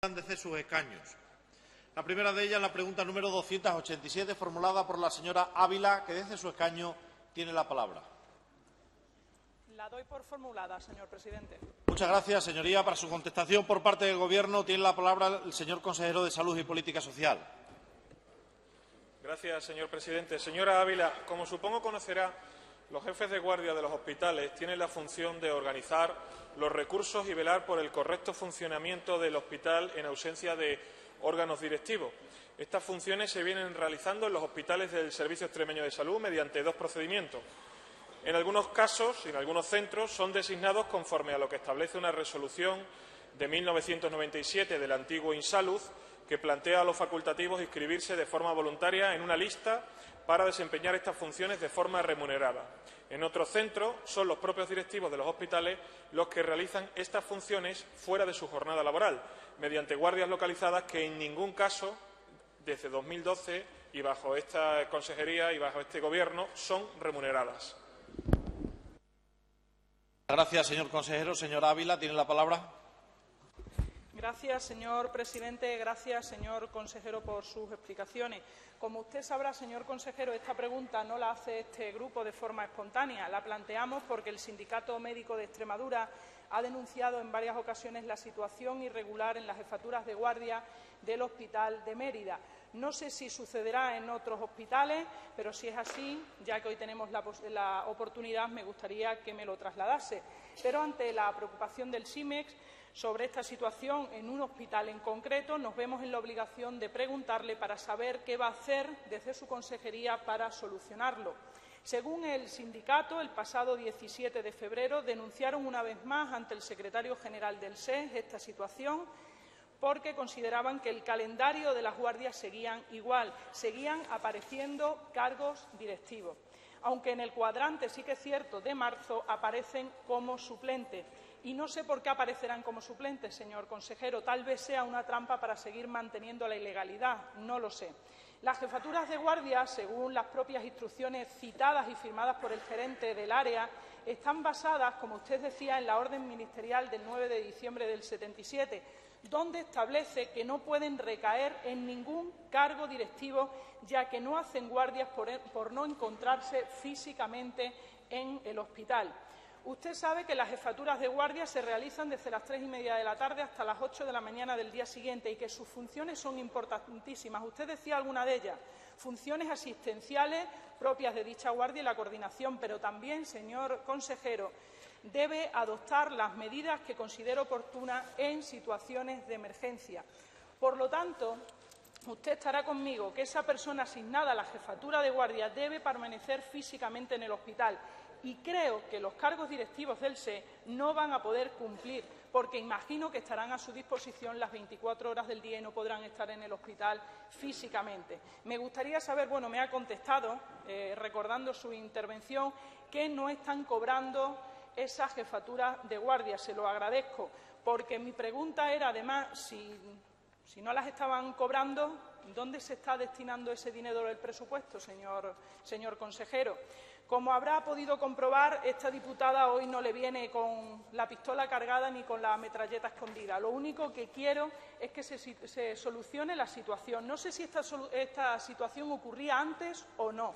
desde sus escaños. La primera de ellas, la pregunta número 287, formulada por la señora Ávila, que desde su escaño tiene la palabra. La doy por formulada, señor presidente. Muchas gracias, señoría. Para su contestación por parte del Gobierno tiene la palabra el señor consejero de Salud y Política Social. Gracias, señor presidente. Señora Ávila, como supongo conocerá, los jefes de guardia de los hospitales tienen la función de organizar los recursos y velar por el correcto funcionamiento del hospital en ausencia de órganos directivos. Estas funciones se vienen realizando en los hospitales del Servicio Extremeño de Salud mediante dos procedimientos. En algunos casos y en algunos centros son designados conforme a lo que establece una resolución de 1997 del antiguo Insalud, que plantea a los facultativos inscribirse de forma voluntaria en una lista para desempeñar estas funciones de forma remunerada. En otros centros son los propios directivos de los hospitales los que realizan estas funciones fuera de su jornada laboral, mediante guardias localizadas que en ningún caso, desde 2012 y bajo esta consejería y bajo este Gobierno, son remuneradas. Gracias, señor consejero. Señora Ávila, tiene la palabra. Gracias, señor presidente. Gracias, señor consejero, por sus explicaciones. Como usted sabrá, señor consejero, esta pregunta no la hace este grupo de forma espontánea. La planteamos porque el Sindicato Médico de Extremadura ha denunciado en varias ocasiones la situación irregular en las jefaturas de guardia del Hospital de Mérida. No sé si sucederá en otros hospitales, pero si es así, ya que hoy tenemos la oportunidad, me gustaría que me lo trasladase. Pero ante la preocupación del SIMEX sobre esta situación en un hospital en concreto, nos vemos en la obligación de preguntarle para saber qué va a hacer desde su consejería para solucionarlo. Según el sindicato, el pasado 17 de febrero denunciaron una vez más ante el secretario general del SES esta situación porque consideraban que el calendario de las guardias seguían igual, seguían apareciendo cargos directivos, aunque en el cuadrante, sí que es cierto, de marzo aparecen como suplentes. Y no sé por qué aparecerán como suplentes, señor consejero. Tal vez sea una trampa para seguir manteniendo la ilegalidad, no lo sé. Las jefaturas de guardia, según las propias instrucciones citadas y firmadas por el gerente del área, están basadas, como usted decía, en la orden ministerial del 9 de diciembre del 77, donde establece que no pueden recaer en ningún cargo directivo, ya que no hacen guardias por no encontrarse físicamente en el hospital. Usted sabe que las jefaturas de guardia se realizan desde las 3:30 de la tarde hasta las 8 de la mañana del día siguiente y que sus funciones son importantísimas. Usted decía alguna de ellas, funciones asistenciales propias de dicha guardia y la coordinación, pero también, señor consejero, debe adoptar las medidas que considere oportunas en situaciones de emergencia. Por lo tanto, usted estará conmigo que esa persona asignada a la jefatura de guardia debe permanecer físicamente en el hospital. Y creo que los cargos directivos del SE no van a poder cumplir, porque imagino que estarán a su disposición las 24 horas del día y no podrán estar en el hospital físicamente. Me gustaría saber, bueno, me ha contestado, recordando su intervención, que no están cobrando esa jefatura de guardia. Se lo agradezco, porque mi pregunta era, además, si no las estaban cobrando, ¿dónde se está destinando ese dinero del presupuesto, señor consejero? Como habrá podido comprobar, esta diputada hoy no le viene con la pistola cargada ni con la metralleta escondida. Lo único que quiero es que se solucione la situación. No sé si esta situación ocurría antes o no.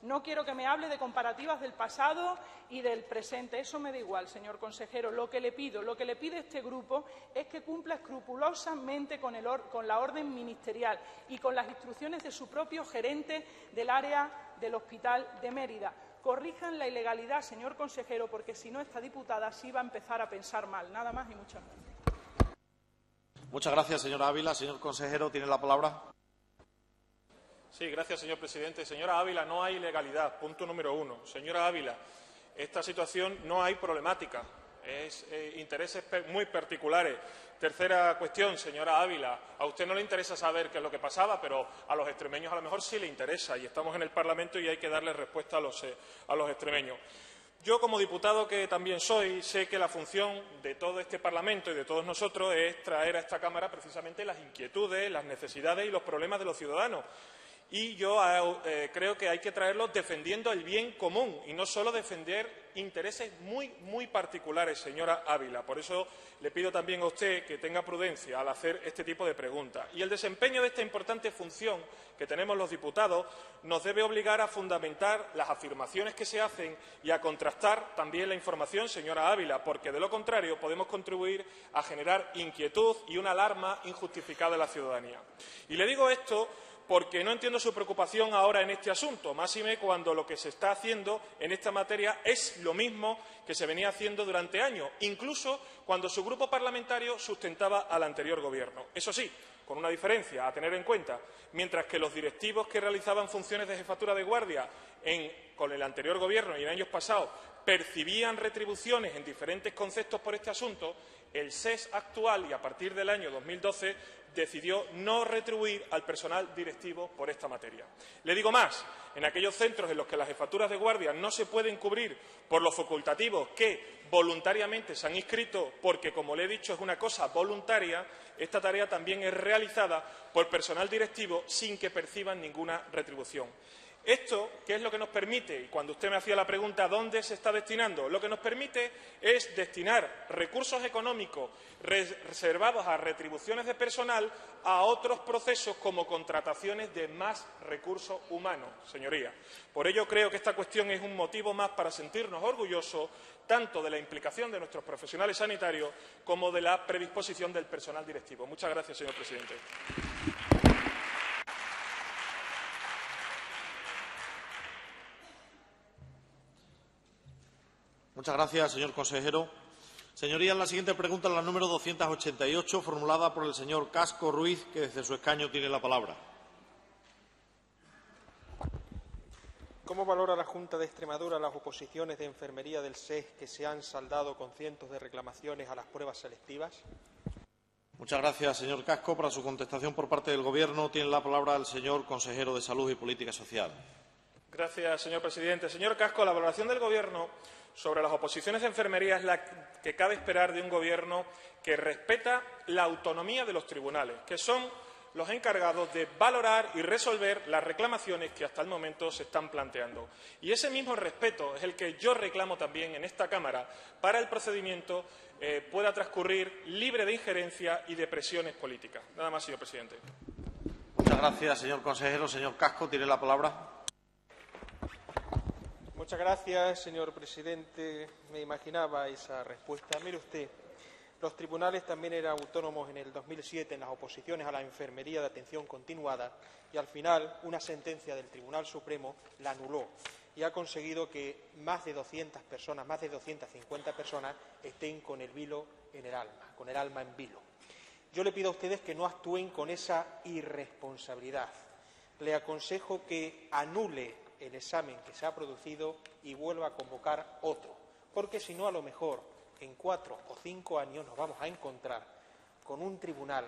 No quiero que me hable de comparativas del pasado y del presente. Eso me da igual, señor consejero. Lo que le pide este grupo es que cumpla escrupulosamente con la orden ministerial y con las instrucciones de su propio gerente del área del Hospital de Mérida. Corrijan la ilegalidad, señor consejero, porque si no, esta diputada sí va a empezar a pensar mal. Nada más y muchas gracias. Muchas gracias, señora Ávila. Señor consejero, tiene la palabra. Sí, gracias, señor presidente. Señora Ávila, no hay ilegalidad. Punto número 1. Señora Ávila, esta situación no hay problemática. Es intereses muy particulares. Tercera cuestión, señora Ávila, a usted no le interesa saber qué es lo que pasaba, pero a los extremeños a lo mejor sí le interesa y estamos en el Parlamento y hay que darle respuesta a los extremeños. Yo, como diputado que también soy, sé que la función de todo este Parlamento y de todos nosotros es traer a esta Cámara precisamente las inquietudes, las necesidades y los problemas de los ciudadanos. Y yo creo que hay que traerlos defendiendo el bien común y no solo defender intereses muy particulares, señora Ávila. Por eso le pido también a usted que tenga prudencia al hacer este tipo de preguntas. Y el desempeño de esta importante función que tenemos los diputados nos debe obligar a fundamentar las afirmaciones que se hacen y a contrastar también la información, señora Ávila, porque de lo contrario podemos contribuir a generar inquietud y una alarma injustificada en la ciudadanía. Y le digo esto porque no entiendo su preocupación ahora en este asunto, máxime cuando lo que se está haciendo en esta materia es lo mismo que se venía haciendo durante años, incluso cuando su grupo parlamentario sustentaba al anterior Gobierno. Eso sí, con una diferencia a tener en cuenta. Mientras que los directivos que realizaban funciones de jefatura de guardia con el anterior Gobierno y en años pasados percibían retribuciones en diferentes conceptos por este asunto, el SES actual y a partir del año 2012 decidió no retribuir al personal directivo por esta materia. Le digo más, en aquellos centros en los que las jefaturas de guardia no se pueden cubrir por los facultativos que voluntariamente se han inscrito, porque, como le he dicho, es una cosa voluntaria, esta tarea también es realizada por personal directivo sin que perciban ninguna retribución. Esto, ¿qué es lo que nos permite? Y cuando usted me hacía la pregunta ¿dónde se está destinando? Lo que nos permite es destinar recursos económicos reservados a retribuciones de personal a otros procesos como contrataciones de más recursos humanos, señoría. Por ello creo que esta cuestión es un motivo más para sentirnos orgullosos tanto de la implicación de nuestros profesionales sanitarios como de la predisposición del personal directivo. Muchas gracias, señor presidente. Muchas gracias, señor consejero. Señorías, la siguiente pregunta es la número 288, formulada por el señor Casco Ruiz, que desde su escaño tiene la palabra. ¿Cómo valora la Junta de Extremadura las oposiciones de enfermería del SES que se han saldado con cientos de reclamaciones a las pruebas selectivas? Muchas gracias, señor Casco. Para su contestación por parte del Gobierno tiene la palabra el señor consejero de Salud y Política Social. Gracias, señor presidente. Señor Casco, la valoración del Gobierno sobre las oposiciones de enfermería es la que cabe esperar de un Gobierno que respeta la autonomía de los tribunales, que son los encargados de valorar y resolver las reclamaciones que hasta el momento se están planteando. Y ese mismo respeto es el que yo reclamo también en esta Cámara para el procedimiento pueda transcurrir libre de injerencia y de presiones políticas. Nada más, señor presidente. Muchas gracias, señor consejero. Señor Casco, tiene la palabra. Muchas gracias, señor presidente. Me imaginaba esa respuesta. Mire usted, los tribunales también eran autónomos en el 2007 en las oposiciones a la enfermería de atención continuada y al final una sentencia del Tribunal Supremo la anuló y ha conseguido que más de 200 personas, más de 250 personas estén con el vilo en el alma, con el alma en vilo. Yo le pido a ustedes que no actúen con esa irresponsabilidad. Le aconsejo que anule el examen que se ha producido y vuelva a convocar otro, porque si no, a lo mejor en 4 o 5 años nos vamos a encontrar con un tribunal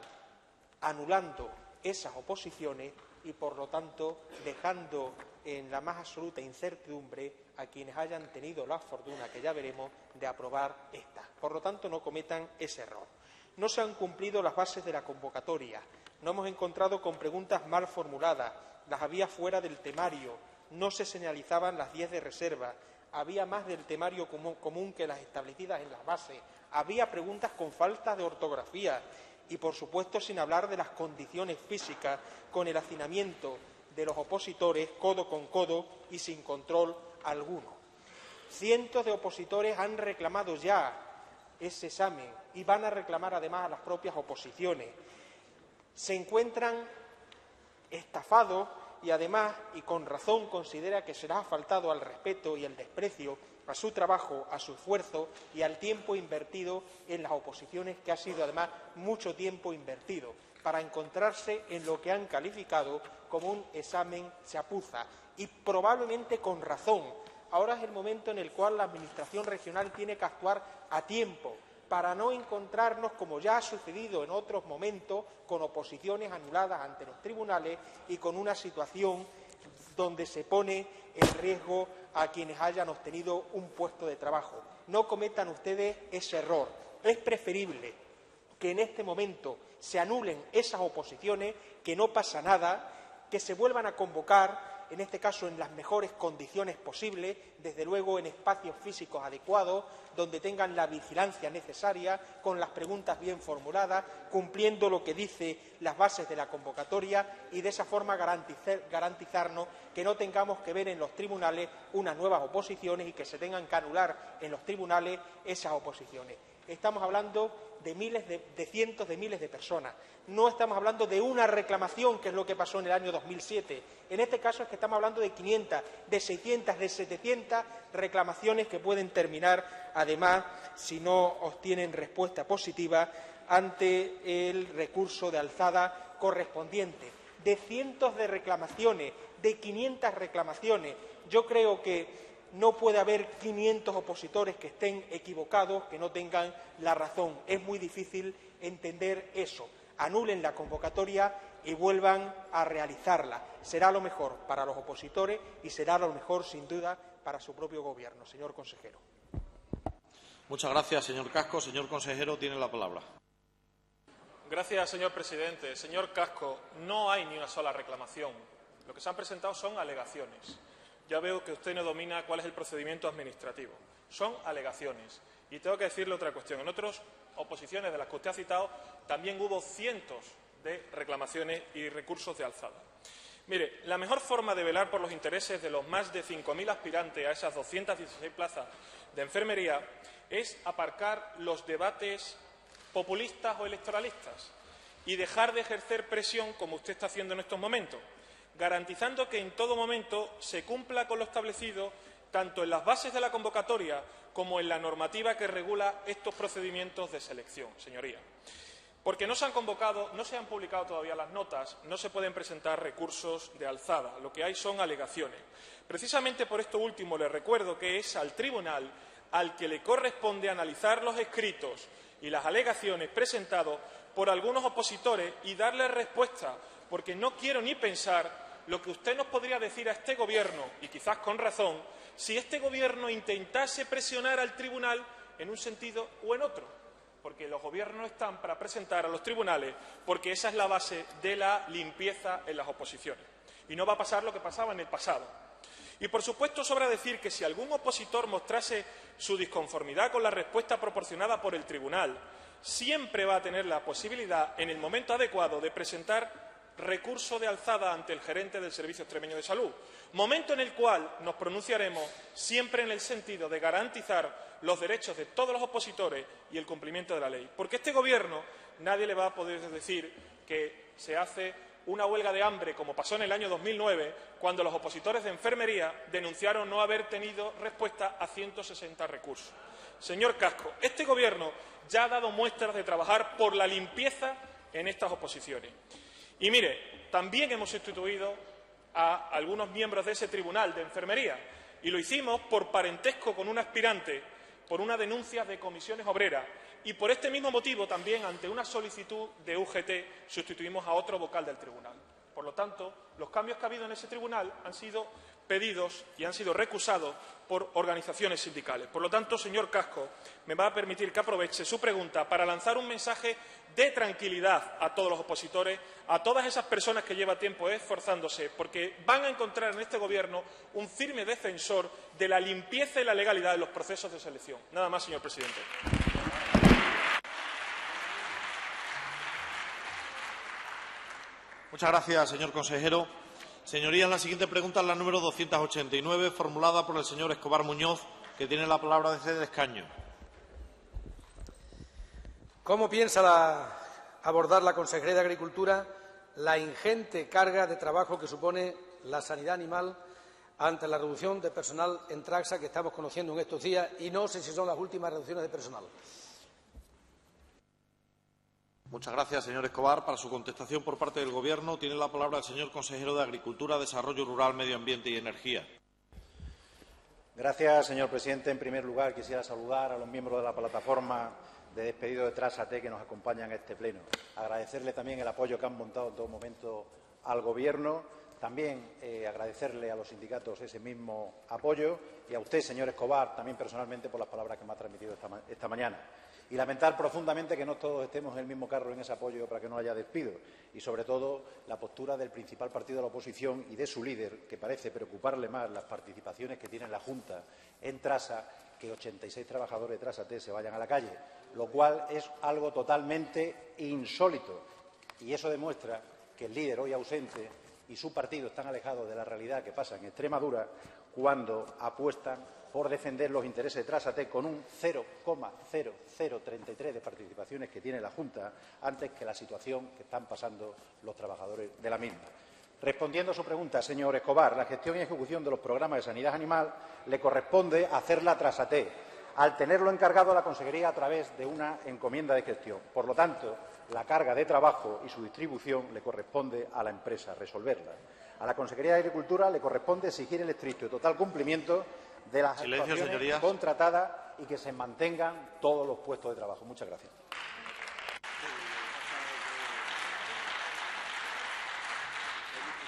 anulando esas oposiciones y, por lo tanto, dejando en la más absoluta incertidumbre a quienes hayan tenido la fortuna, que ya veremos, de aprobar esta. Por lo tanto, no cometan ese error. No se han cumplido las bases de la convocatoria, nos hemos encontrado con preguntas mal formuladas, las había fuera del temario, no se señalizaban las 10 de reserva, había más del temario común que las establecidas en las bases, había preguntas con falta de ortografía y, por supuesto, sin hablar de las condiciones físicas, con el hacinamiento de los opositores codo con codo y sin control alguno. Cientos de opositores han reclamado ya ese examen y van a reclamar además a las propias oposiciones. Se encuentran estafados y además, y con razón, considera que se les ha faltado al respeto y el desprecio a su trabajo, a su esfuerzo y al tiempo invertido en las oposiciones, que ha sido además mucho tiempo invertido, para encontrarse en lo que han calificado como un examen chapuza, y probablemente con razón. Ahora es el momento en el cual la Administración regional tiene que actuar a tiempo, para no encontrarnos, como ya ha sucedido en otros momentos, con oposiciones anuladas ante los tribunales y con una situación donde se pone en riesgo a quienes hayan obtenido un puesto de trabajo. No cometan ustedes ese error. Es preferible que en este momento se anulen esas oposiciones, que no pasa nada, que se vuelvan a convocar en este caso en las mejores condiciones posibles, desde luego en espacios físicos adecuados, donde tengan la vigilancia necesaria, con las preguntas bien formuladas, cumpliendo lo que dice las bases de la convocatoria y de esa forma garantizarnos que no tengamos que ver en los tribunales unas nuevas oposiciones y que se tengan que anular en los tribunales esas oposiciones. Estamos hablando de cientos de miles de personas. No estamos hablando de una reclamación, que es lo que pasó en el año 2007. En este caso es que estamos hablando de 500, de 600, de 700 reclamaciones que pueden terminar, además, si no obtienen respuesta positiva, ante el recurso de alzada correspondiente. De cientos de reclamaciones, de 500 reclamaciones. Yo creo que no puede haber 500 opositores que estén equivocados, que no tengan la razón. Es muy difícil entender eso. Anulen la convocatoria y vuelvan a realizarla. Será lo mejor para los opositores y será lo mejor, sin duda, para su propio Gobierno. Señor consejero. Muchas gracias, señor Casco. Señor consejero, tiene la palabra. Gracias, señor presidente. Señor Casco, no hay ni una sola reclamación. Lo que se han presentado son alegaciones. Ya veo que usted no domina cuál es el procedimiento administrativo. Son alegaciones. Y tengo que decirle otra cuestión. En otras oposiciones de las que usted ha citado también hubo cientos de reclamaciones y recursos de alzada. Mire, la mejor forma de velar por los intereses de los más de 5.000 aspirantes a esas 216 plazas de enfermería es aparcar los debates populistas o electoralistas y dejar de ejercer presión como usted está haciendo en estos momentos, garantizando que en todo momento se cumpla con lo establecido tanto en las bases de la convocatoria como en la normativa que regula estos procedimientos de selección, señoría. Porque no se han convocado, no se han publicado todavía las notas, no se pueden presentar recursos de alzada. Lo que hay son alegaciones. Precisamente por esto último le recuerdo que es al tribunal al que le corresponde analizar los escritos y las alegaciones presentados por algunos opositores y darle respuesta, porque no quiero ni pensar lo que usted nos podría decir a este Gobierno, y quizás con razón, si este Gobierno intentase presionar al tribunal en un sentido o en otro, porque los gobiernos están para presentar a los tribunales, porque esa es la base de la limpieza en las oposiciones. Y no va a pasar lo que pasaba en el pasado. Y, por supuesto, sobra decir que si algún opositor mostrase su disconformidad con la respuesta proporcionada por el tribunal, siempre va a tener la posibilidad, en el momento adecuado, de presentar recurso de alzada ante el gerente del Servicio Extremeño de Salud, momento en el cual nos pronunciaremos siempre en el sentido de garantizar los derechos de todos los opositores y el cumplimiento de la ley. Porque este Gobierno nadie le va a poder decir que se hace una huelga de hambre, como pasó en el año 2009, cuando los opositores de enfermería denunciaron no haber tenido respuesta a 160 recursos. Señor Casco, este Gobierno ya ha dado muestras de trabajar por la limpieza en estas oposiciones. Y mire, también hemos sustituido a algunos miembros de ese tribunal de enfermería, y lo hicimos por parentesco con un aspirante, por una denuncia de comisiones obreras, y por este mismo motivo también, ante una solicitud de UGT, sustituimos a otro vocal del tribunal. Por lo tanto, los cambios que ha habido en ese tribunal han sido pedidos y han sido recusados por organizaciones sindicales. Por lo tanto, señor Casco, me va a permitir que aproveche su pregunta para lanzar un mensaje de tranquilidad a todos los opositores, a todas esas personas que llevan tiempo esforzándose, porque van a encontrar en este Gobierno un firme defensor de la limpieza y la legalidad de los procesos de selección. Nada más, señor presidente. Muchas gracias, señor consejero. Señorías, la siguiente pregunta es la número 289, formulada por el señor Escobar Muñoz, que tiene la palabra desde el escaño. ¿Cómo piensa abordar la Consejería de Agricultura la ingente carga de trabajo que supone la sanidad animal ante la reducción de personal en Traxa que estamos conociendo en estos días? Y no sé si son las últimas reducciones de personal. Muchas gracias, señor Escobar. Para su contestación por parte del Gobierno tiene la palabra el señor consejero de Agricultura, Desarrollo Rural, Medio Ambiente y Energía. Gracias, señor presidente. En primer lugar, quisiera saludar a los miembros de la plataforma de despedido de Trasate que nos acompañan en este pleno. Agradecerle también el apoyo que han montado en todo momento al Gobierno. También agradecerle a los sindicatos ese mismo apoyo y a usted, señor Escobar, también personalmente por las palabras que me ha transmitido esta mañana. Y lamentar profundamente que no todos estemos en el mismo carro en ese apoyo para que no haya despido. Y, sobre todo, la postura del principal partido de la oposición y de su líder, que parece preocuparle más las participaciones que tiene la Junta en Trasa que 86 trabajadores de Trasate se vayan a la calle, lo cual es algo totalmente insólito. Y eso demuestra que el líder hoy ausente y su partido están alejados de la realidad que pasa en Extremadura cuando apuestan por defender los intereses de Trasate con un 0,0033 de participaciones que tiene la Junta antes que la situación que están pasando los trabajadores de la misma. Respondiendo a su pregunta, señor Escobar, la gestión y ejecución de los programas de sanidad animal le corresponde hacerla a Trasate, al tenerlo encargado a la Consejería a través de una encomienda de gestión. Por lo tanto, la carga de trabajo y su distribución le corresponde a la empresa resolverla. A la Consejería de Agricultura le corresponde exigir el estricto y total cumplimiento de las actuaciones contratadas y que se mantengan todos los puestos de trabajo. Muchas gracias.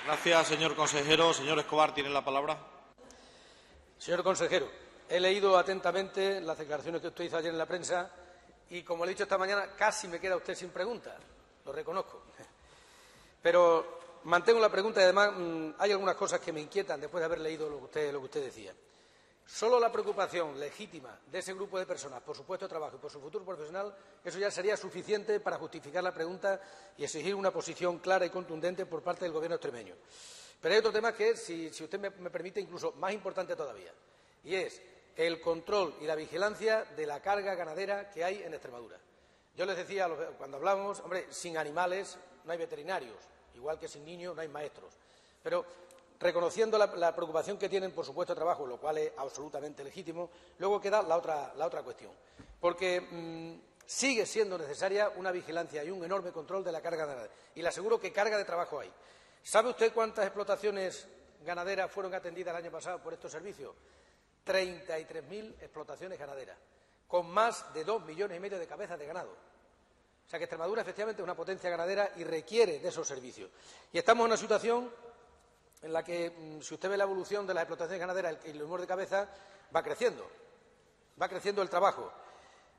Gracias, señor consejero. Señor Escobar, tiene la palabra. Señor consejero, he leído atentamente las declaraciones que usted hizo ayer en la prensa y, como le he dicho esta mañana, casi me queda usted sin preguntas. Lo reconozco. Pero mantengo la pregunta y, además, hay algunas cosas que me inquietan después de haber leído lo que usted decía. Solo la preocupación legítima de ese grupo de personas por su puesto de trabajo y por su futuro profesional, eso ya sería suficiente para justificar la pregunta y exigir una posición clara y contundente por parte del Gobierno extremeño. Pero hay otro tema que es, si usted me permite, incluso más importante todavía, y es el control y la vigilancia de la carga ganadera que hay en Extremadura. Yo les decía cuando hablábamos, hombre, sin animales no hay veterinarios, igual que sin niños no hay maestros. Pero reconociendo la preocupación que tienen por su puesto de trabajo, lo cual es absolutamente legítimo, luego queda la otra cuestión. Porque sigue siendo necesaria una vigilancia y un enorme control de la carga ganadera. Y le aseguro que carga de trabajo hay. ¿Sabe usted cuántas explotaciones ganaderas fueron atendidas el año pasado por estos servicios? 33.000 explotaciones ganaderas, con más de 2,5 millones de cabezas de ganado. O sea que Extremadura efectivamente es una potencia ganadera y requiere de esos servicios. Y estamos en una situación en la que, si usted ve la evolución de las explotaciones ganaderas y el número de cabezas, va creciendo el trabajo,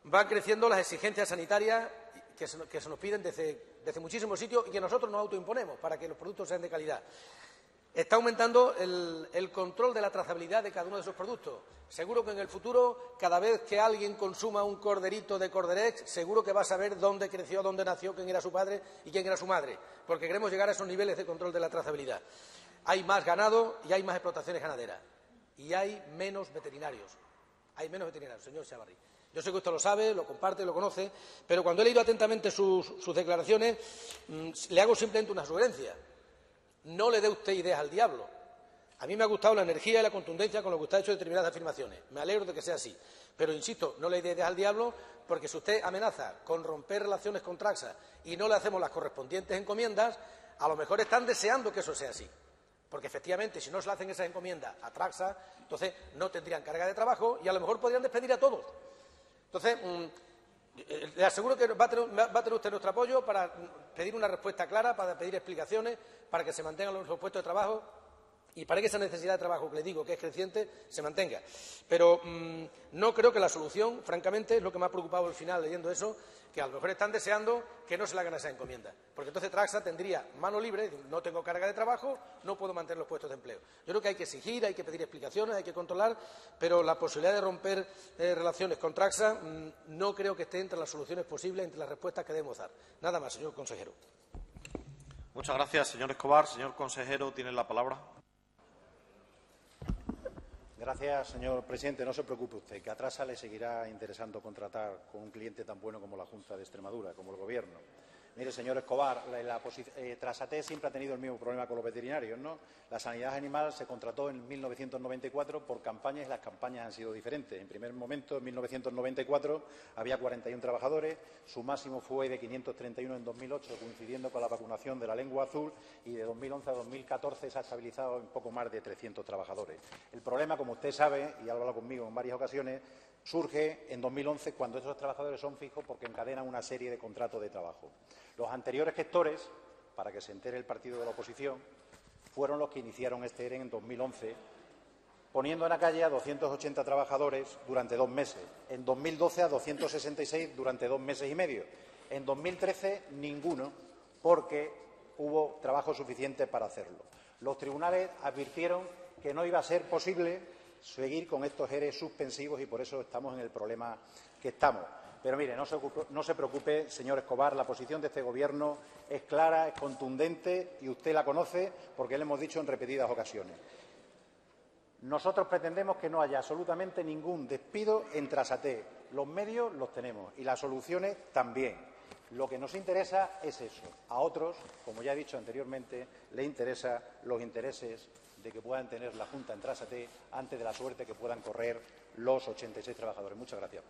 van creciendo las exigencias sanitarias que se nos piden desde muchísimos sitios y que nosotros nos autoimponemos para que los productos sean de calidad. Está aumentando el control de la trazabilidad de cada uno de esos productos. Seguro que en el futuro, cada vez que alguien consuma un corderito de Corderex, seguro que va a saber dónde creció, dónde nació, quién era su padre y quién era su madre, porque queremos llegar a esos niveles de control de la trazabilidad. Hay más ganado y hay más explotaciones ganaderas. Y hay menos veterinarios. Hay menos veterinarios, señor Chavarri. Yo sé que usted lo sabe, lo comparte, lo conoce, pero cuando he leído atentamente sus declaraciones, le hago simplemente una sugerencia. No le dé usted ideas al diablo. A mí me ha gustado la energía y la contundencia con lo que usted ha hecho determinadas afirmaciones. Me alegro de que sea así. Pero, insisto, no le dé ideas al diablo, porque si usted amenaza con romper relaciones con Traxa y no le hacemos las correspondientes encomiendas, a lo mejor están deseando que eso sea así. Porque, efectivamente, si no se le hacen esas encomiendas a Traxa, entonces no tendrían carga de trabajo y a lo mejor podrían despedir a todos. Entonces, le aseguro que va a tener usted nuestro apoyo para pedir una respuesta clara, para pedir explicaciones, para que se mantengan los puestos de trabajo y para que esa necesidad de trabajo que le digo que es creciente se mantenga. Pero no creo que la solución, francamente, es lo que me ha preocupado al final leyendo eso, que a lo mejor están deseando que no se le hagan esa encomienda. Porque entonces Traxa tendría mano libre, no tengo carga de trabajo, no puedo mantener los puestos de empleo. Yo creo que hay que exigir, hay que pedir explicaciones, hay que controlar, pero la posibilidad de romper relaciones con Traxa no creo que esté entre las soluciones posibles, entre las respuestas que debemos dar. Nada más, señor consejero. Muchas gracias, señor Escobar. Señor consejero, tiene la palabra. Gracias, señor presidente. No se preocupe usted, que a Trasa le seguirá interesando contratar con un cliente tan bueno como la Junta de Extremadura, como el Gobierno. Mire, señor Escobar, Trasate siempre ha tenido el mismo problema con los veterinarios, ¿no? La sanidad animal se contrató en 1994 por campañas y las campañas han sido diferentes. En primer momento, en 1994, había 41 trabajadores, su máximo fue de 531 en 2008, coincidiendo con la vacunación de la lengua azul, y de 2011 a 2014 se ha estabilizado en poco más de 300 trabajadores. El problema, como usted sabe, y ha hablado conmigo en varias ocasiones, surge en 2011 cuando esos trabajadores son fijos porque encadenan una serie de contratos de trabajo. Los anteriores gestores, para que se entere el partido de la oposición, fueron los que iniciaron este ERE en 2011 poniendo en la calle a 280 trabajadores durante 2 meses. En 2012 a 266 durante 2 meses y medio. En 2013 ninguno, porque hubo trabajo suficiente para hacerlo. Los tribunales advirtieron que no iba a ser posible seguir con estos ERE suspensivos y por eso estamos en el problema que estamos. Pero mire, no se preocupe, señor Escobar, la posición de este Gobierno es clara, es contundente y usted la conoce porque le hemos dicho en repetidas ocasiones. Nosotros pretendemos que no haya absolutamente ningún despido en Trasate. Los medios los tenemos y las soluciones también. Lo que nos interesa es eso. A otros, como ya he dicho anteriormente, les interesa los intereses de que puedan tener la Junta en Trasate antes de la suerte que puedan correr los 86 trabajadores. Muchas gracias.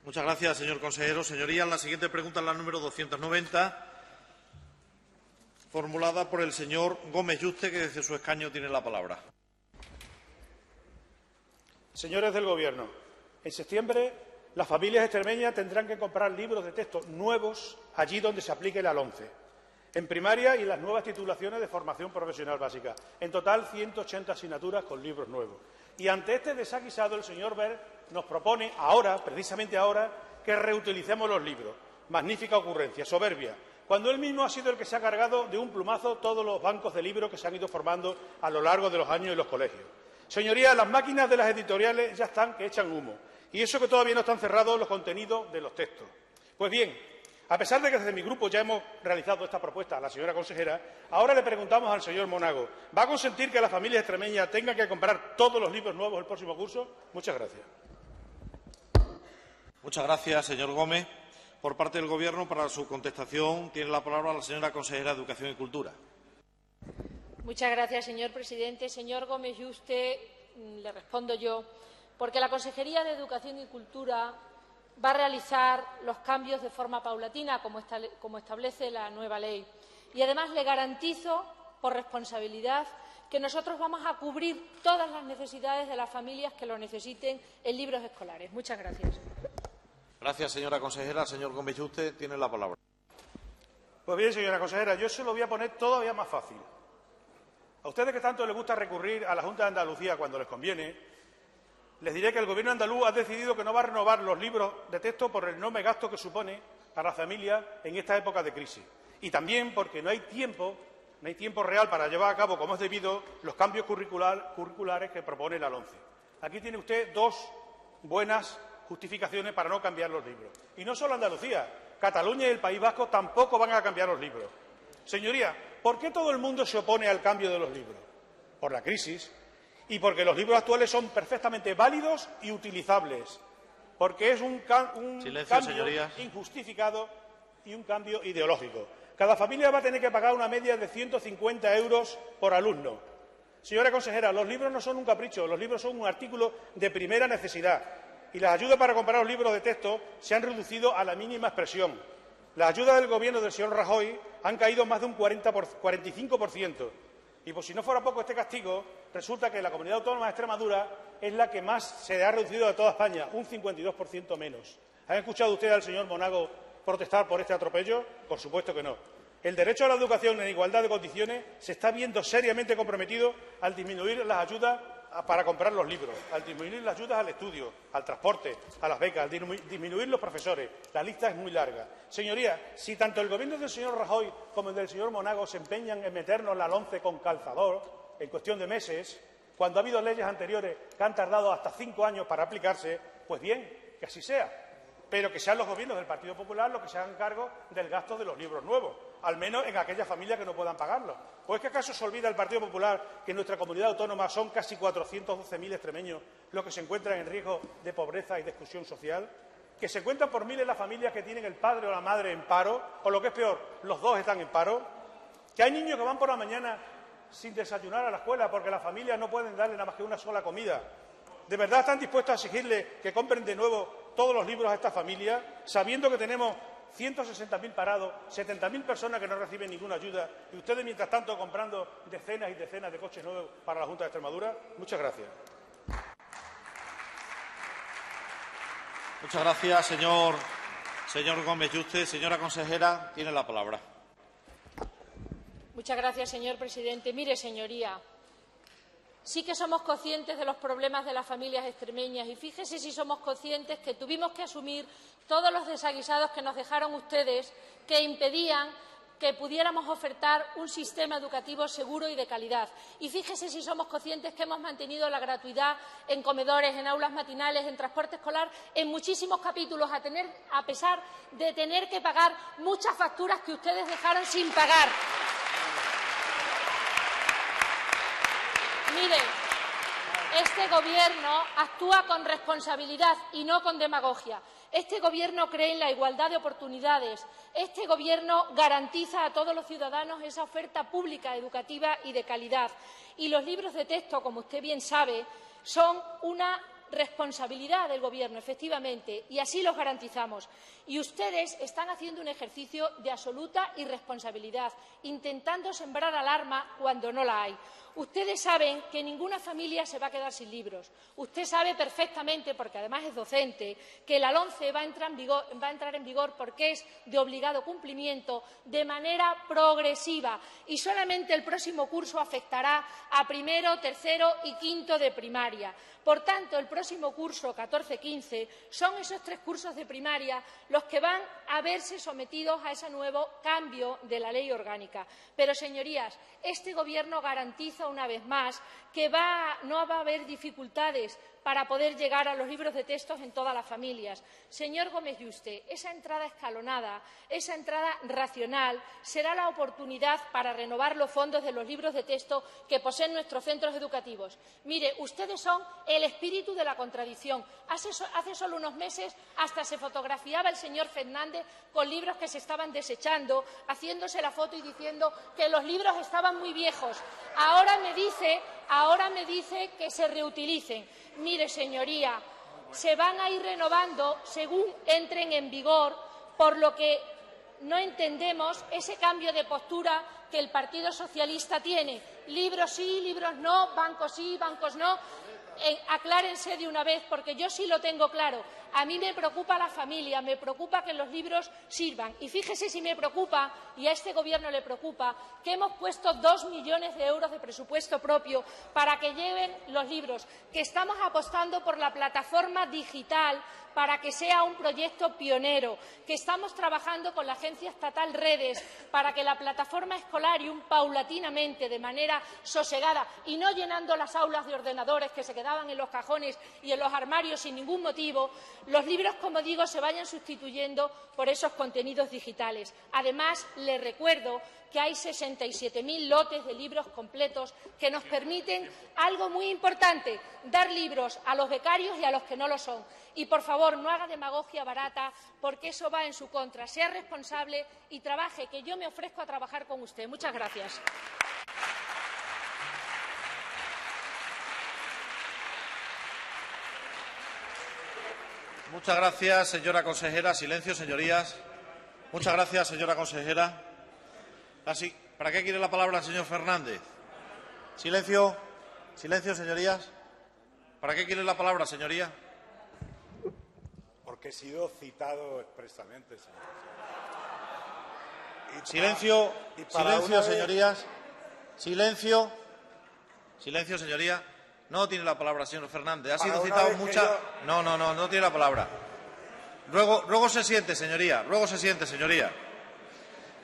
Muchas gracias, señor consejero. Señorías, la siguiente pregunta es la número 290, formulada por el señor Gómez Yuste, que desde su escaño tiene la palabra. Señores del Gobierno, en septiembre las familias extremeñas tendrán que comprar libros de texto nuevos allí donde se aplique la LOMCE, en primaria y en las nuevas titulaciones de formación profesional básica. En total, 180 asignaturas con libros nuevos. Y ante este desaguisado, el señor Wert nos propone ahora, precisamente ahora, que reutilicemos los libros. Magnífica ocurrencia, soberbia, cuando él mismo ha sido el que se ha cargado de un plumazo todos los bancos de libros que se han ido formando a lo largo de los años en los colegios. Señorías, las máquinas de las editoriales ya están que echan humo, y eso que todavía no están cerrados los contenidos de los textos. Pues bien, a pesar de que desde mi grupo ya hemos realizado esta propuesta a la señora consejera, ahora le preguntamos al señor Monago, ¿va a consentir que las familias extremeñas tengan que comprar todos los libros nuevos el próximo curso? Muchas gracias. Muchas gracias, señor Gómez. Por parte del Gobierno, para su contestación, tiene la palabra la señora consejera de Educación y Cultura. Muchas gracias, señor presidente. Señor Gómez Yuste, le respondo yo, porque la Consejería de Educación y Cultura va a realizar los cambios de forma paulatina, como establece la nueva ley. Y además le garantizo, por responsabilidad, que nosotros vamos a cubrir todas las necesidades de las familias que lo necesiten en libros escolares. Muchas gracias. Gracias, señora consejera. Señor Gómez Yuste, tiene la palabra. Pues bien, señora consejera, yo se lo voy a poner todavía más fácil. A ustedes que tanto les gusta recurrir a la Junta de Andalucía cuando les conviene, les diré que el Gobierno andaluz ha decidido que no va a renovar los libros de texto por el enorme gasto que supone para las familias en esta época de crisis. Y también porque no hay tiempo real para llevar a cabo, como es debido, los cambios curriculares que propone la LOMCE. Aquí tiene usted dos buenas justificaciones para no cambiar los libros. Y no solo Andalucía, Cataluña y el País Vasco tampoco van a cambiar los libros. Señoría, ¿por qué todo el mundo se opone al cambio de los libros? Por la crisis y porque los libros actuales son perfectamente válidos y utilizables, porque es un cambio injustificado y un cambio ideológico. Cada familia va a tener que pagar una media de 150 euros por alumno. Señora consejera, los libros no son un capricho, los libros son un artículo de primera necesidad y las ayudas para comprar los libros de texto se han reducido a la mínima expresión. Las ayudas del Gobierno del señor Rajoy han caído más de un 45%. Y por si no fuera poco este castigo, resulta que la Comunidad Autónoma de Extremadura es la que más se ha reducido de toda España, un 52% menos. ¿Han escuchado ustedes al señor Monago protestar por este atropello? Por supuesto que no. El derecho a la educación en igualdad de condiciones se está viendo seriamente comprometido al disminuir las ayudas para comprar los libros, al disminuir las ayudas al estudio, al transporte, a las becas, al disminuir los profesores. La lista es muy larga. Señorías, si tanto el Gobierno del señor Rajoy como el del señor Monago se empeñan en meternos la LOMCE con calzador en cuestión de meses, cuando ha habido leyes anteriores que han tardado hasta 5 años para aplicarse, pues bien, que así sea, pero que sean los gobiernos del Partido Popular los que se hagan cargo del gasto de los libros nuevos, al menos en aquellas familias que no puedan pagarlo. ¿O es que acaso se olvida el Partido Popular que en nuestra comunidad autónoma son casi 412.000 extremeños los que se encuentran en riesgo de pobreza y de exclusión social? ¿Que se cuentan por miles las familias que tienen el padre o la madre en paro? O lo que es peor, los dos están en paro. ¿Que hay niños que van por la mañana sin desayunar a la escuela porque las familias no pueden darle nada más que una sola comida? ¿De verdad están dispuestos a exigirle que compren de nuevo todos los libros a esta familia, sabiendo que tenemos 160.000 parados, 70.000 personas que no reciben ninguna ayuda y ustedes, mientras tanto, comprando decenas y decenas de coches nuevos para la Junta de Extremadura? Muchas gracias. Muchas gracias, señor Gómez Yuste. Señora consejera, tiene la palabra. Muchas gracias, señor presidente. Mire, señoría, sí que somos conscientes de los problemas de las familias extremeñas y fíjese si somos conscientes que tuvimos que asumir todos los desaguisados que nos dejaron ustedes, que impedían que pudiéramos ofertar un sistema educativo seguro y de calidad. Y fíjese si somos conscientes que hemos mantenido la gratuidad en comedores, en aulas matinales, en transporte escolar, en muchísimos capítulos, a pesar de tener que pagar muchas facturas que ustedes dejaron sin pagar. Mire, este Gobierno actúa con responsabilidad y no con demagogia. Este Gobierno cree en la igualdad de oportunidades. Este Gobierno garantiza a todos los ciudadanos esa oferta pública, educativa y de calidad. Y los libros de texto, como usted bien sabe, son una responsabilidad del Gobierno, efectivamente, y así los garantizamos. Y ustedes están haciendo un ejercicio de absoluta irresponsabilidad, intentando sembrar alarma cuando no la hay. Ustedes saben que ninguna familia se va a quedar sin libros. Usted sabe perfectamente, porque además es docente, que la LOMCE va a entrar en vigor porque es de obligado cumplimiento de manera progresiva y solamente el próximo curso afectará a primero, tercero y quinto de primaria. Por tanto, el próximo curso, 14-15, son esos 3 cursos de primaria los que van a verse sometidos a ese nuevo cambio de la ley orgánica. Pero, señorías, este Gobierno garantiza una vez más que no va a haber dificultades para poder llegar a los libros de textos en todas las familias. Señor Gómez Yuste, esa entrada escalonada, esa entrada racional, será la oportunidad para renovar los fondos de los libros de texto que poseen nuestros centros educativos. Mire, ustedes son el espíritu de la contradicción. Hace solo unos meses hasta se fotografiaba el señor Fernández con libros que se estaban desechando, haciéndose la foto y diciendo que los libros estaban muy viejos. Ahora me dice que se reutilicen. Mire, señoría, se van a ir renovando según entren en vigor, por lo que no entendemos ese cambio de postura que el Partido Socialista tiene. Libros sí, libros no, bancos sí, bancos no. Aclárense de una vez, porque yo sí lo tengo claro. A mí me preocupa la familia, me preocupa que los libros sirvan. Y fíjese si me preocupa, y a este Gobierno le preocupa, que hemos puesto 2 millones de euros de presupuesto propio para que lleven los libros, que estamos apostando por la plataforma digital para que sea un proyecto pionero, que estamos trabajando con la Agencia Estatal Redes para que la plataforma Escolarium, paulatinamente, de manera sosegada y no llenando las aulas de ordenadores que se quedaban en los cajones y en los armarios sin ningún motivo, los libros, como digo, se vayan sustituyendo por esos contenidos digitales. Además, les recuerdo que hay 67.000 lotes de libros completos que nos permiten algo muy importante, dar libros a los becarios y a los que no lo son. Y, por favor, no haga demagogia barata, porque eso va en su contra. Sea responsable y trabaje, que yo me ofrezco a trabajar con usted. Muchas gracias. Muchas gracias, señora consejera. Silencio, señorías. Muchas gracias, señora consejera. ¿Para qué quiere la palabra el señor Fernández? Silencio. Silencio, señorías. ¿Para qué quiere la palabra, señoría? Porque he sido citado expresamente, señor. Silencio. Silencio, señorías. Silencio. Silencio, señoría. No tiene la palabra, señor Fernández. Ha sido citado muchas. No tiene la palabra. Ruego se siente, señoría. Ruego se siente, señoría.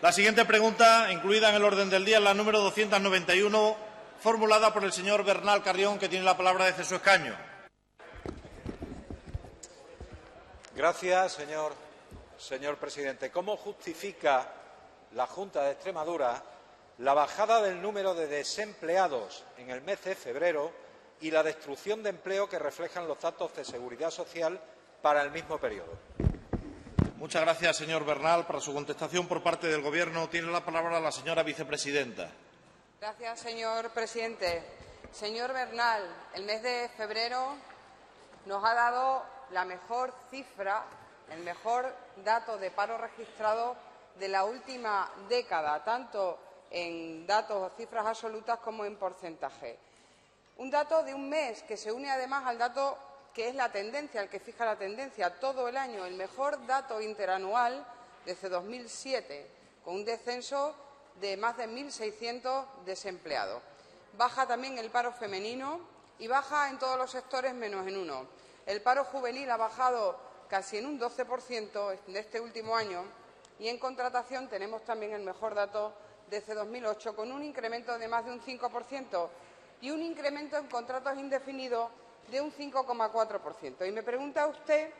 La siguiente pregunta, incluida en el orden del día, es la número 291, formulada por el señor Bernal Carrión, que tiene la palabra desde su escaño. Gracias, señor presidente. ¿Cómo justifica la Junta de Extremadura la bajada del número de desempleados en el mes de febrero y la destrucción de empleo que reflejan los datos de seguridad social para el mismo periodo? Muchas gracias, señor Bernal. Para su contestación por parte del Gobierno tiene la palabra la señora vicepresidenta. Gracias, señor presidente. Señor Bernal, el mes de febrero nos ha dado la mejor cifra, el mejor dato de paro registrado de la última década, tanto en datos, cifras absolutas, como en porcentaje. Un dato de un mes que se une además al dato que es la tendencia, el que fija la tendencia todo el año, el mejor dato interanual desde 2007, con un descenso de más de 1.600 desempleados. Baja también el paro femenino y baja en todos los sectores menos en uno. El paro juvenil ha bajado casi en un 12% de este último año y en contratación tenemos también el mejor dato desde 2008, con un incremento de más de un 5% y un incremento en contratos indefinidos de un 5,4%. Y me pregunta usted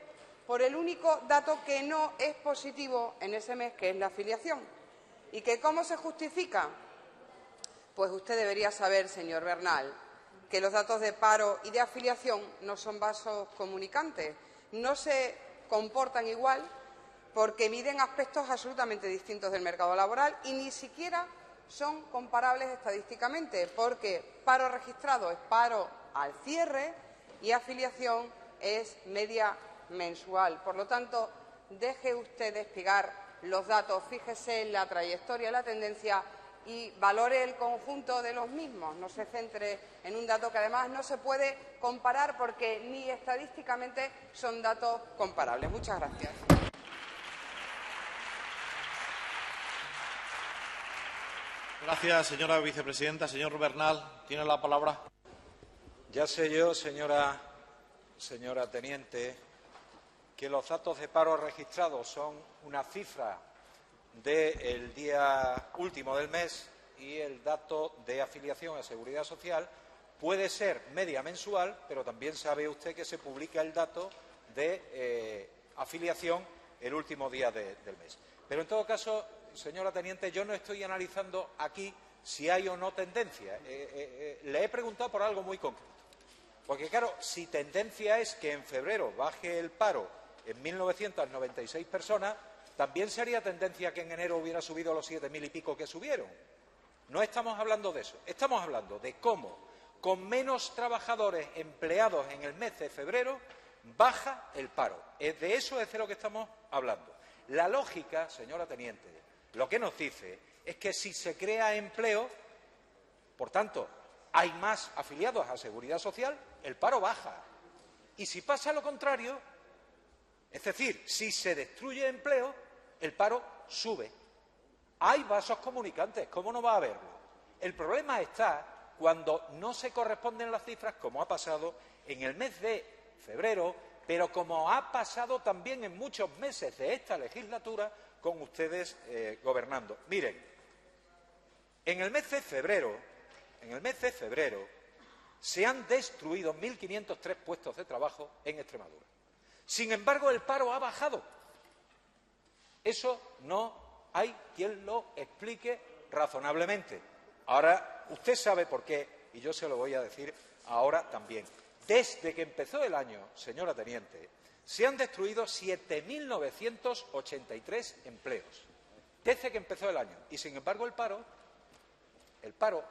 por el único dato que no es positivo en ese mes, que es la afiliación. ¿Y que cómo se justifica? Pues usted debería saber, señor Bernal, que los datos de paro y de afiliación no son vasos comunicantes, no se comportan igual porque miden aspectos absolutamente distintos del mercado laboral y ni siquiera son comparables estadísticamente, porque paro registrado es paro al cierre y afiliación es media mensual. Por lo tanto, deje usted de espigar los datos, fíjese en la trayectoria, la tendencia y valore el conjunto de los mismos. No se centre en un dato que además no se puede comparar porque ni estadísticamente son datos comparables. Muchas gracias. Gracias, señora vicepresidenta. Señor Bernal, tiene la palabra. Ya sé yo, señora teniente, que los datos de paro registrados son una cifra del día último del mes y el dato de afiliación a Seguridad Social puede ser media mensual, pero también sabe usted que se publica el dato de afiliación el último día del mes. Pero en todo caso, señora teniente, yo no estoy analizando aquí si hay o no tendencia. Le he preguntado por algo muy concreto. Porque, claro, si tendencia es que en febrero baje el paro en 1.996 personas, también sería tendencia que en enero hubiera subido los 7.000 y pico que subieron. No estamos hablando de eso. Estamos hablando de cómo, con menos trabajadores empleados en el mes de febrero, baja el paro. De eso es de lo que estamos hablando. La lógica, señora teniente, lo que nos dice es que si se crea empleo, por tanto, hay más afiliados a Seguridad Social, el paro baja. Y si pasa lo contrario, es decir, si se destruye empleo, el paro sube. Hay vasos comunicantes, ¿cómo no va a haberlo? El problema está cuando no se corresponden las cifras, como ha pasado en el mes de febrero, pero como ha pasado también en muchos meses de esta legislatura con ustedes gobernando. Miren, en el mes de febrero se han destruido 1.503 puestos de trabajo en Extremadura. Sin embargo, el paro ha bajado. Eso no hay quien lo explique razonablemente. Ahora, usted sabe por qué, y yo se lo voy a decir ahora también. Desde que empezó el año, señora teniente, se han destruido 7.983 empleos. Desde que empezó el año. Y, sin embargo, el paro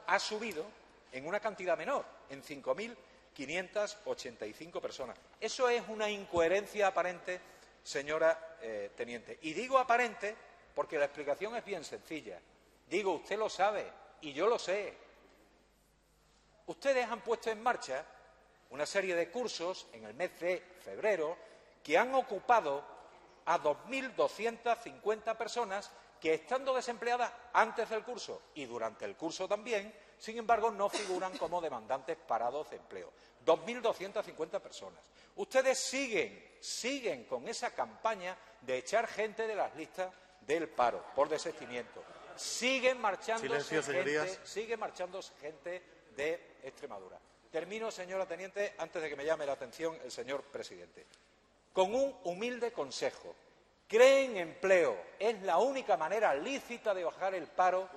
ha subido en una cantidad menor, en 5.585 personas. Eso es una incoherencia aparente, señora teniente. Y digo aparente porque la explicación es bien sencilla. Digo, usted lo sabe y yo lo sé. Ustedes han puesto en marcha una serie de cursos en el mes de febrero que han ocupado a 2.250 personas que, estando desempleadas antes del curso y durante el curso también, sin embargo, no figuran como demandantes parados de empleo. 2.250 personas. Ustedes siguen con esa campaña de echar gente de las listas del paro por desistimiento. Siguen marchándose gente de Extremadura. Termino, señora teniente, antes de que me llame la atención el señor presidente. Con un humilde consejo. Creen empleo. Es la única manera lícita de bajar el paro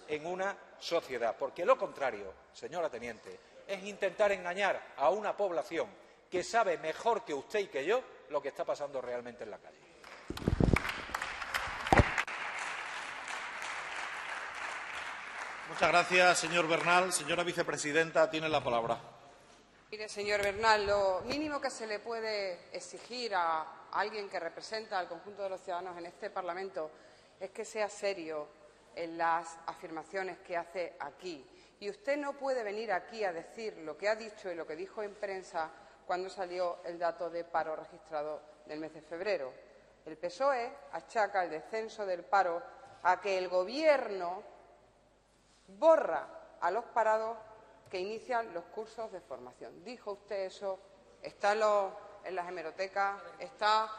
en una sociedad. Porque lo contrario, señora teniente, es intentar engañar a una población que sabe mejor que usted y que yo lo que está pasando realmente en la calle. Muchas gracias, señor Bernal. Señora vicepresidenta, tiene la palabra. Mire, señor Bernal, lo mínimo que se le puede exigir a alguien que representa al conjunto de los ciudadanos en este Parlamento es que sea serio en las afirmaciones que hace aquí. Y usted no puede venir aquí a decir lo que ha dicho y lo que dijo en prensa cuando salió el dato de paro registrado del mes de febrero. El PSOE achaca el descenso del paro a que el Gobierno borra a los parados que inician los cursos de formación. ¿Dijo usted eso? ¿Está en las hemerotecas? ¿Está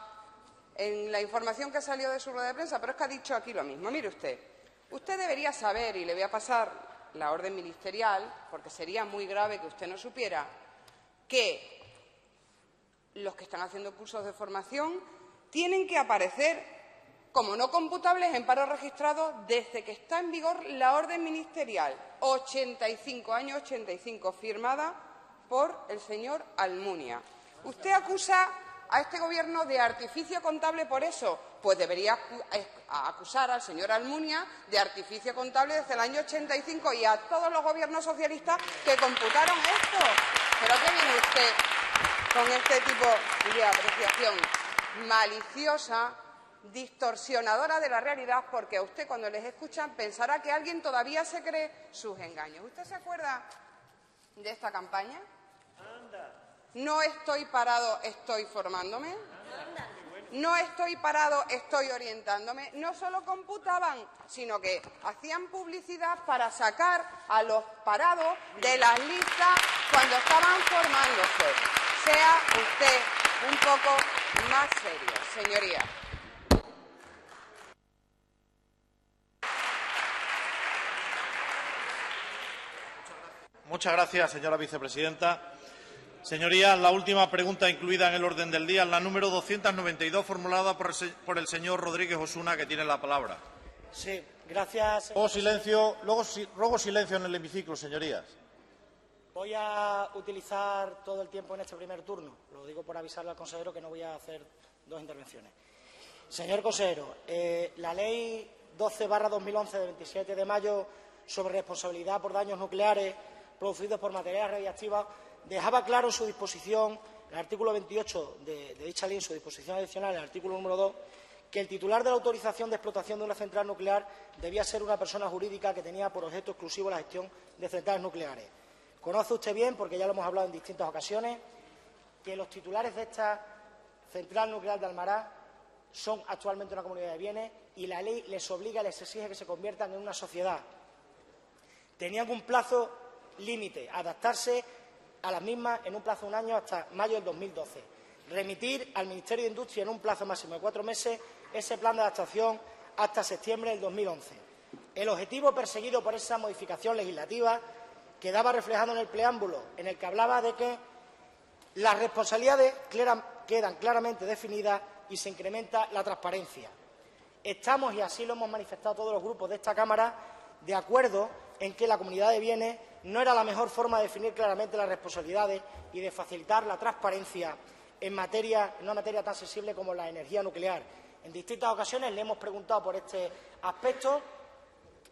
en la información que salió de su rueda de prensa? Pero es que ha dicho aquí lo mismo. Mire usted, usted debería saber, y le voy a pasar la orden ministerial, porque sería muy grave que usted no supiera, que los que están haciendo cursos de formación tienen que aparecer como no computables en paro registrado desde que está en vigor la orden ministerial 85, año 85, firmada por el señor Almunia. Usted acusa a este Gobierno de artificio contable por eso. Pues debería acusar al señor Almunia de artificio contable desde el año 85 y a todos los gobiernos socialistas que computaron esto. ¿Pero qué viene usted con este tipo de apreciación maliciosa, distorsionadora de la realidad? Porque a usted, cuando les escuchan, pensará que alguien todavía se cree sus engaños. ¿Usted se acuerda de esta campaña? No estoy parado, estoy formándome. No estoy parado, estoy orientándome. No solo computaban, sino que hacían publicidad para sacar a los parados de las listas cuando estaban formándose. Sea usted un poco más serio, señoría. Muchas gracias, señora vicepresidenta. Señorías, la última pregunta incluida en el orden del día es la número 292, formulada por el señor Rodríguez Osuna, que tiene la palabra. Sí, gracias. Ruego silencio en el hemiciclo, señorías. Voy a utilizar todo el tiempo en este primer turno. Lo digo por avisarle al consejero que no voy a hacer dos intervenciones. Señor consejero, la Ley 12/2011 de 27 de mayo sobre responsabilidad por daños nucleares producidos por materiales radiactivos dejaba claro en su disposición, el artículo 28 de dicha ley, en su disposición adicional, el artículo número 2, que el titular de la autorización de explotación de una central nuclear debía ser una persona jurídica que tenía por objeto exclusivo la gestión de centrales nucleares. Conoce usted bien, porque ya lo hemos hablado en distintas ocasiones, que los titulares de esta central nuclear de Almará son actualmente una comunidad de bienes y la ley les obliga, les exige que se conviertan en una sociedad. Tenían un plazo límite, adaptarse a las mismas en un plazo de un año hasta mayo del 2012. Remitir al Ministerio de Industria en un plazo máximo de 4 meses ese plan de adaptación hasta septiembre del 2011. El objetivo perseguido por esa modificación legislativa quedaba reflejado en el preámbulo, en el que hablaba de que las responsabilidades quedan claramente definidas y se incrementa la transparencia. Estamos, y así lo hemos manifestado todos los grupos de esta Cámara, de acuerdo en que la comunidad de bienes no era la mejor forma de definir claramente las responsabilidades y de facilitar la transparencia en una materia tan sensible como la energía nuclear. En distintas ocasiones le hemos preguntado por este aspecto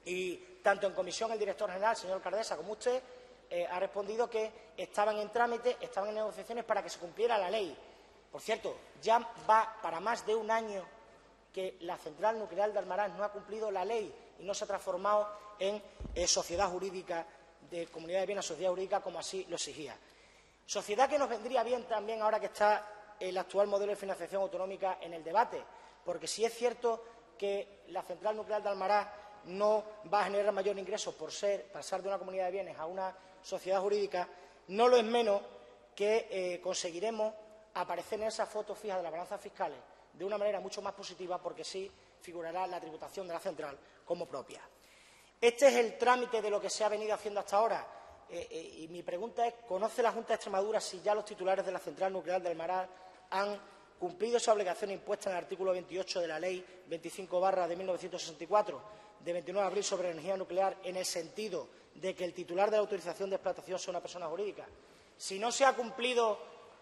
y tanto en comisión el director general, el señor Cardesa, como usted, ha respondido que estaban en trámite, estaban en negociaciones para que se cumpliera la ley. Por cierto, ya va para más de un año que la central nuclear de Almarás no ha cumplido la ley y no se ha transformado en sociedad jurídica de comunidad de bienes, sociedad jurídica, como así lo exigía. Sociedad que nos vendría bien también ahora que está el actual modelo de financiación autonómica en el debate, porque si es cierto que la central nuclear de Almarás no va a generar mayor ingreso por pasar de una comunidad de bienes a una sociedad jurídica, no lo es menos que conseguiremos aparecer en esas fotos fijas de las balanzas fiscales de una manera mucho más positiva, porque sí figurará la tributación de la central como propia. Este es el trámite de lo que se ha venido haciendo hasta ahora. Y mi pregunta es, ¿conoce la Junta de Extremadura si ya los titulares de la central nuclear de Almarás han cumplido esa obligación impuesta en el artículo 28 de la Ley 25/1964, de 29 de abril sobre energía nuclear, en el sentido de que el titular de la autorización de explotación sea una persona jurídica? Si no se ha cumplido,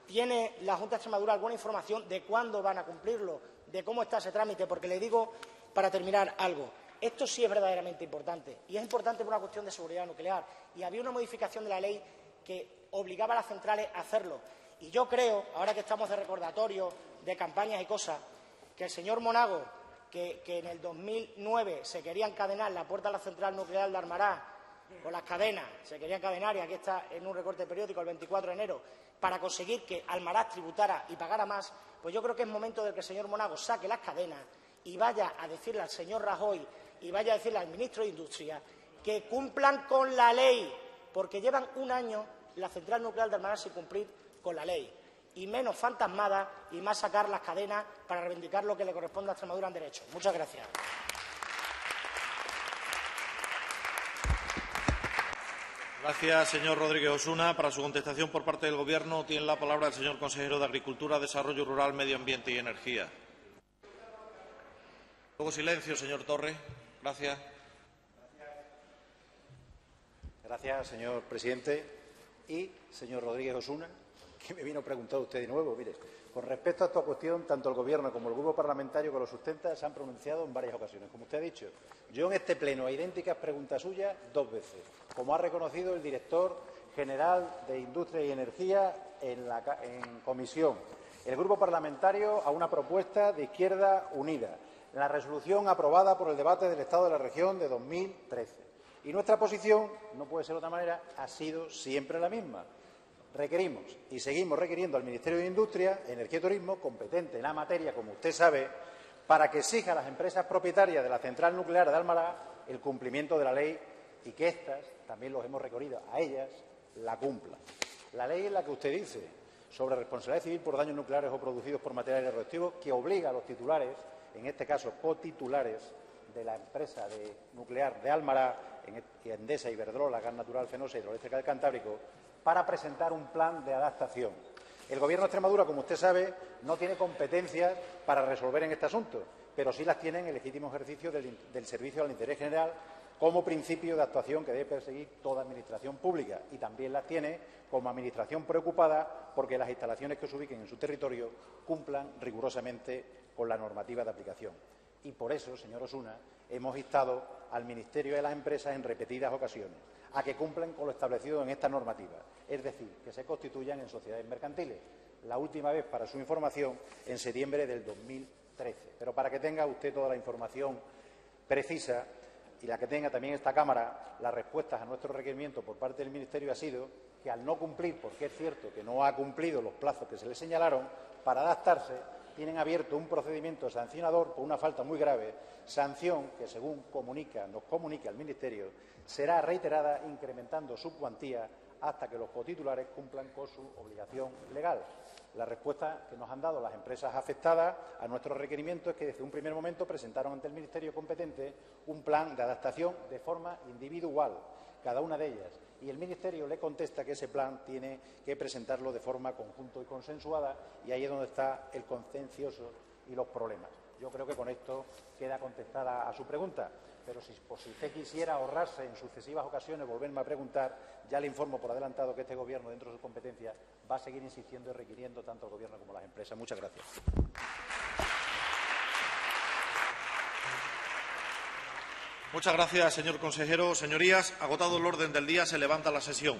¿tiene la Junta de Extremadura alguna información de cuándo van a cumplirlo, de cómo está ese trámite? Porque le digo, para terminar, algo. Esto sí es verdaderamente importante, y es importante por una cuestión de seguridad nuclear. Y había una modificación de la ley que obligaba a las centrales a hacerlo. Y yo creo, ahora que estamos de recordatorio, de campañas y cosas, que el señor Monago, que en el 2009 se quería encadenar la puerta a la central nuclear de Almarás con las cadenas, se quería encadenar, y aquí está en un recorte periódico el 24 de enero, para conseguir que Almarás tributara y pagara más, pues yo creo que es momento de que el señor Monago saque las cadenas y vaya a decirle al señor Rajoy y vaya a decirle al ministro de Industria que cumplan con la ley, porque llevan un año la central nuclear de Almaraz sin cumplir con la ley. Y menos fantasmadas y más sacar las cadenas para reivindicar lo que le corresponde a Extremadura en derecho. Muchas gracias. Gracias, señor Rodríguez Osuna. Para su contestación por parte del Gobierno tiene la palabra el señor consejero de Agricultura, Desarrollo Rural, Medio Ambiente y Energía. Luego silencio, señor Torre. Gracias. Gracias, señor presidente. Y, señor Rodríguez Osuna, que me vino a preguntar usted de nuevo. Mire, con respecto a esta cuestión, tanto el Gobierno como el Grupo parlamentario que lo sustenta se han pronunciado en varias ocasiones. Como usted ha dicho, yo en este Pleno, a idénticas preguntas suyas, 2 veces, como ha reconocido el director general de Industria y Energía en comisión. El Grupo parlamentario a una propuesta de Izquierda Unida. La resolución aprobada por el debate del Estado de la Región de 2013. Y nuestra posición, no puede ser de otra manera, ha sido siempre la misma. Requerimos y seguimos requiriendo al Ministerio de Industria, Energía y Turismo, competente en la materia, como usted sabe, para que exija a las empresas propietarias de la central nuclear de Almaraz el cumplimiento de la ley y que éstas, también los hemos requerido a ellas, la cumplan. La ley es la que usted dice sobre responsabilidad civil por daños nucleares o producidos por materiales radioactivos, que obliga a los titulares, en este caso cotitulares, de la empresa nuclear de Almaraz, Endesa, Iberdrola, Gas Natural, Fenosa, Hidroeléctrica del Cantábrico, para presentar un plan de adaptación. El Gobierno de Extremadura, como usted sabe, no tiene competencias para resolver en este asunto, pero sí las tiene en el legítimo ejercicio del servicio al interés general como principio de actuación que debe perseguir toda administración pública, y también las tiene como administración preocupada porque las instalaciones que se ubiquen en su territorio cumplan rigurosamente con la normativa de aplicación. Y por eso, señor Osuna, hemos instado al Ministerio y a las empresas en repetidas ocasiones a que cumplan con lo establecido en esta normativa, es decir, que se constituyan en sociedades mercantiles. La última vez, para su información, en septiembre del 2013. Pero para que tenga usted toda la información precisa y la que tenga también esta Cámara, las respuestas a nuestro requerimiento por parte del Ministerio ha sido que, al no cumplir, porque es cierto que no ha cumplido los plazos que se le señalaron, para adaptarse, tienen abierto un procedimiento sancionador por una falta muy grave, sanción que, según nos comunica el Ministerio, será reiterada incrementando su cuantía hasta que los cotitulares cumplan con su obligación legal. La respuesta que nos han dado las empresas afectadas a nuestro requerimiento es que desde un primer momento presentaron ante el Ministerio competente un plan de adaptación de forma individual, cada una de ellas, y el Ministerio le contesta que ese plan tiene que presentarlo de forma conjunta y consensuada, y ahí es donde está el contencioso y los problemas. Yo creo que con esto queda contestada a su pregunta, pero si usted quisiera ahorrarse en sucesivas ocasiones volverme a preguntar, ya le informo por adelantado que este Gobierno, dentro de sus competencias, va a seguir insistiendo y requiriendo tanto al Gobierno como a las empresas. Muchas gracias. Muchas gracias, señor consejero. Señorías, agotado el orden del día, se levanta la sesión.